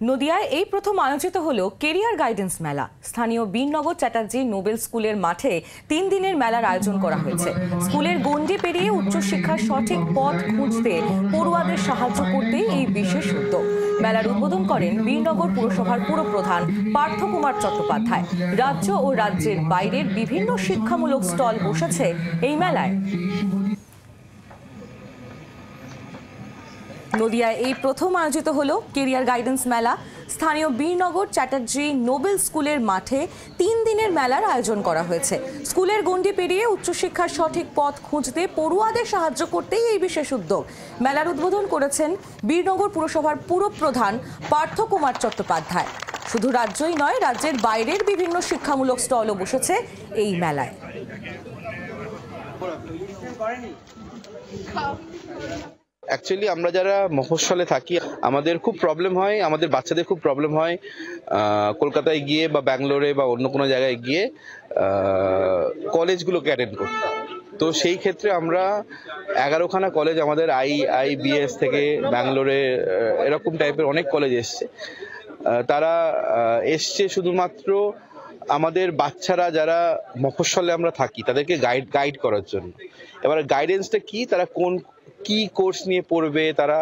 নদিয়ায় এই প্রথম আয়োজিত হলো কেরিয়ার গাইডেন্স মেলা। স্থানীয় বীরনগর চ্যাটার্জি নোবেল স্কুলের মাঠে 3 দিনের মেলার আয়োজন করা হয়েছে। স্কুলের গণ্ডি পেরিয়ে উচ্চশিক্ষার সঠিক পথ খুঁজতে পড়ুয়াদের সাহায্য করতেই এই বিশেষ উদ্যোগ। মেলার উদ্বোধন করেন বীরনগর পুরসভার পুরপ্রধান পার্থ কুমার চট্টোপাধ্যায়। রাজ্য ও রাজ্যের বাইরের বিভিন্ন শিক্ষামূলক স্টল বসেছে এই মেলায়। নদিয়ায় এই প্রথম আয়োজিত হলো কেরিয়ার গাইডেন্স মেলা। স্থানীয় বীরনগর চ্যাটার্জি নোবেল স্কুলের মাঠে 3 দিনের মেলার আয়োজন করা হয়েছে। স্কুলের গণ্ডি পেরিয়ে উচ্চশিক্ষার সঠিক পথ খুঁজতে পড়ুয়াদের সাহায্য করতেই এই বিশেষ উদ্যোগ। মেলার উদ্বোধন করেছেন বীরনগর পুরসভার পুরপ্রধান পার্থ কুমার চট্টোপাধ্যায়। শুধু রাজ্যই নয়, রাজ্যের বাইরের বিভিন্ন শিক্ষামূলক স্টলও বসেছে এই মেলায়। অ্যাকচুয়ালি আমরা যারা মফস্বলে থাকি আমাদের খুব প্রবলেম হয়, আমাদের বাচ্চাদের খুব প্রবলেম হয় কলকাতায় গিয়ে বা ব্যাঙ্গালোরে বা অন্য কোনো জায়গায় গিয়ে কলেজগুলোকে অ্যাটেন্ড করতে। তো সেই ক্ষেত্রে আমরা 11খানা কলেজ আমাদের IIBS থেকে ব্যাঙ্গালোরে এরকম টাইপের অনেক কলেজ এসছে। তারা এসছে শুধুমাত্র আমাদের বাচ্চারা যারা মফস্বলে আমরা থাকি তাদেরকে গাইড করার জন্য। এবার গাইডেন্সটা কি, তারা কি কোর্স নিয়ে পড়বে, তারা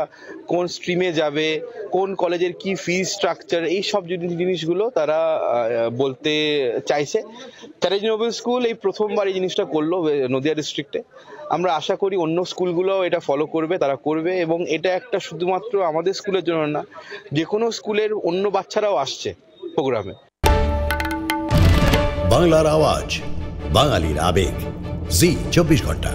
কোন স্ট্রিমে যাবে, কোন কলেজের কি ফিজ স্ট্রাকচার, এই সব জিনিসগুলো তারা বলতে চাইছে। চ্যাটার্জি নোবেল স্কুল এই প্রথমবার এই জিনিসটা করলো নদিয়া ডিস্ট্রিক্টে। আমরা আশা করি অন্য স্কুলগুলোও এটা ফলো করবে, তারা করবে। এবং এটা একটা শুধুমাত্র আমাদের স্কুলের জন্য না, যে কোনো স্কুলের অন্য বাচ্চারাও আসছে প্রোগ্রামে। বাংলার আওয়াজ, বাঙালির আবেগ, জি 24 ঘন্টা।